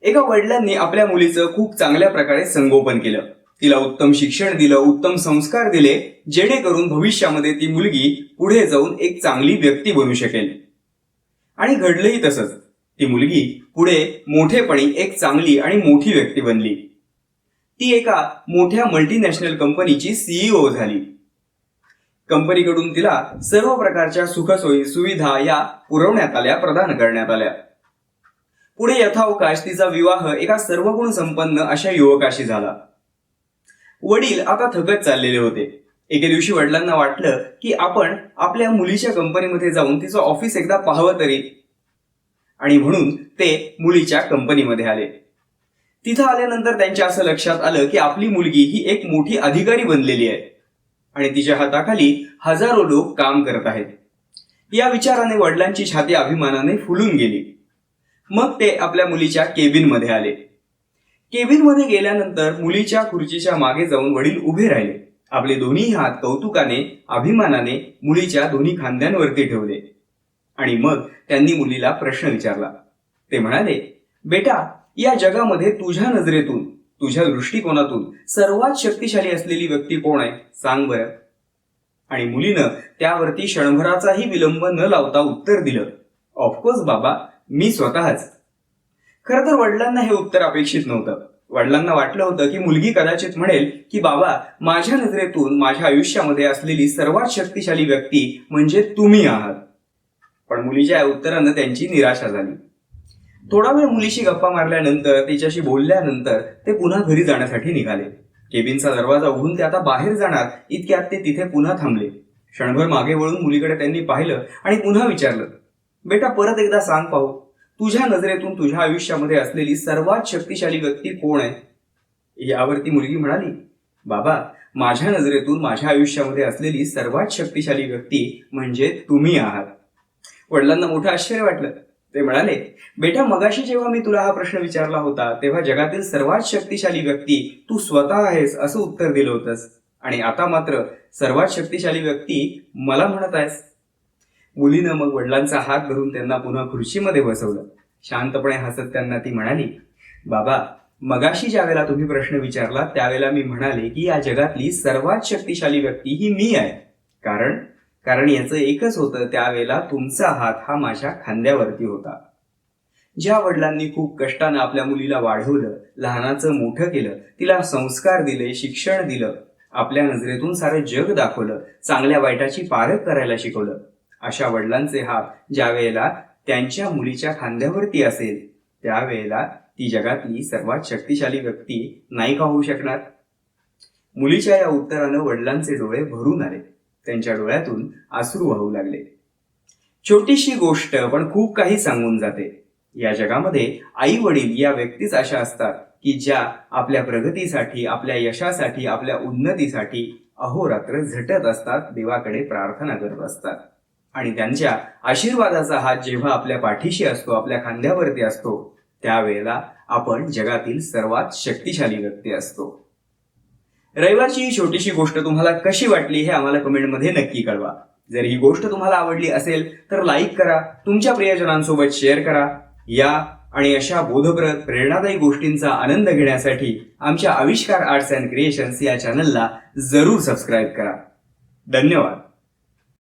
एका वडिलांनी आपल्या मुलीचं खूप चांगल्या प्रकारे संगोपन केलं. तिला उत्तम शिक्षण दिलं, उत्तम संस्कार दिले, जेणेकरून भविष्यामध्ये ती मुलगी पुढे जाऊन एक चांगली व्यक्ती बनू शकेल. आणि घडलंही तसंच. ती मुलगी पुढे मोठेपणी एक चांगली आणि मोठी व्यक्ती बनली. ती एका मोठ्या मल्टीनॅशनल कंपनीची सीईओ झाली. कंपनीकडून तिला सर्व प्रकारच्या सुखसोयी सुविधा या पुरवण्यात आल्या, प्रदान करण्यात आल्या. पुढे यथावकाश तिचा विवाह एका सर्वगुण संपन्न अशा युवकाशी झाला. वडील आता थकत चाललेले होते. एके दिवशी वडिलांना वाटलं की आपण आपल्या मुलीच्या कंपनीमध्ये जाऊन तिचं ऑफिस एकदा पाहावं तरी, आणि म्हणून ते मुलीच्या कंपनीमध्ये आले. तिथं आल्यानंतर त्यांच्या असं लक्षात आलं की आपली मुलगी ही एक मोठी अधिकारी बनलेली आहे आणि तिच्या हाताखाली हजारो लोक काम करत आहेत. या विचाराने वडिलांची छाती अभिमानाने फुलून गेली. मग ते आपल्या मुलीच्या केबिनमध्ये आले. केबिनमध्ये गेल्यानंतर मुलीच्या खुर्चीच्या मागे जाऊन वडील उभे राहिले. आपले दोन्ही हात कौतुकाने, अभिमानाने मुलीच्या दोन्ही खांद्यांवरती ठेवले आणि मग त्यांनी मुलीला प्रश्न विचारला. ते म्हणाले, बेटा, या जगामध्ये तुझ्या नजरेतून, तुझ्या दृष्टिकोनातून सर्वात शक्तिशाली असलेली व्यक्ती कोण आहे, सांग बरं. आणि मुलीनं त्यावरती क्षणभराचाही विलंब न लावता उत्तर दिलं, ऑफकोर्स बाबा, मी स्वतःच. खरं तर वडिलांना हे उत्तर अपेक्षित नव्हतं. वडिलांना वाटलं होतं की मुलगी कदाचित म्हणेल की बाबा, माझ्या नजरेतून माझ्या आयुष्यामध्ये असलेली सर्वात शक्तिशाली व्यक्ती म्हणजे तुम्ही आहात. पण मुलीच्या उत्तरानं त्यांची निराशा झाली. थोडा वेळ मुलीशी गप्पा मारल्यानंतर, तिच्याशी बोलल्यानंतर ते पुन्हा घरी जाण्यासाठी निघाले. केबिनचा दरवाजा उघडून ते आता बाहेर जाणार इतक्यात ते तिथे पुन्हा थांबले. क्षणभर मागे वळून मुलीकडे त्यांनी पाहिलं आणि पुन्हा विचारलं, बेटा, परत एकदा सांग पाहू, तुझ्या नजरेतून तुझ्या आयुष्यामध्ये असलेली सर्वात शक्तिशाली व्यक्ती कोण आहे. यावरती मुलगी म्हणाली, बाबा, माझ्या नजरेतून माझ्या आयुष्यामध्ये असलेली सर्वात शक्तिशाली व्यक्ती म्हणजे तुम्ही आहात. वडिलांना मोठं आश्चर्य वाटलं. ते म्हणाले, बेटा, मगाशी जेव्हा मी तुला हा प्रश्न विचारला होता तेव्हा जगातील सर्वात शक्तिशाली व्यक्ती तू स्वतः आहेस असं उत्तर दिलं होतंस, आणि आता मात्र सर्वात शक्तिशाली व्यक्ती मला म्हणत आहेस. मुलीनं मग वडिलांचा हात धरून त्यांना पुन्हा खुर्चीमध्ये बसवलं. शांतपणे हसत त्यांना ती म्हणाली, बाबा, मगाशी ज्यावेळेला तुम्ही प्रश्न विचारला त्यावेळेला मी म्हणाले की या जगातली सर्वात शक्तिशाली व्यक्ती ही मी आहे. कारण याचं एकच होतं, त्यावेळेला तुमचा हात हा माझ्या खांद्यावरती होता. ज्या वडिलांनी खूप कष्टानं आपल्या मुलीला वाढवलं, लहानाचं मोठं केलं, तिला संस्कार दिले, शिक्षण दिलं, आपल्या नजरेतून सारं जग दाखवलं, चांगल्या वाईटाची पारख करायला शिकवलं, अशा वडिलांचे हात ज्या वेळेला त्यांच्या मुलीच्या खांद्यावरती असेल त्यावेळेला ती जगातली सर्वात शक्तिशाली व्यक्ती नाही का होऊ शकणार. मुलीच्या या उत्तरानं वडिलांचे डोळे भरून आले. त्यांच्या डोळ्यातून अश्रू वाहू लागले. छोटीशी गोष्ट पण खूप काही सांगून जाते. या जगामध्ये आई वडील या व्यक्तीच अशा असतात की ज्या आपल्या प्रगतीसाठी, आपल्या यशासाठी, आपल्या उन्नतीसाठी अहोरात्र झटत असतात, देवाकडे प्रार्थना करत असतात. आणि त्यांच्या आशीर्वादाचा हात जेव्हा आपल्या पाठीशी असतो, आपल्या खांद्यावरती असतो, त्यावेळेला आपण जगातील सर्वात शक्तिशाली व्यक्ती असतो. रविवारची ही छोटीशी गोष्ट तुम्हाला कशी वाटली हे आम्हाला कमेंटमध्ये नक्की कळवा. जर ही गोष्ट तुम्हाला आवडली असेल तर लाईक करा, तुमच्या प्रियजनांसोबत शेअर करा. या आणि अशा बोधप्रद, प्रेरणादायी गोष्टींचा आनंद घेण्यासाठी आमच्या आविष्कार आर्ट्स अँड क्रिएशन्स या चॅनलला जरूर सबस्क्राईब करा. धन्यवाद.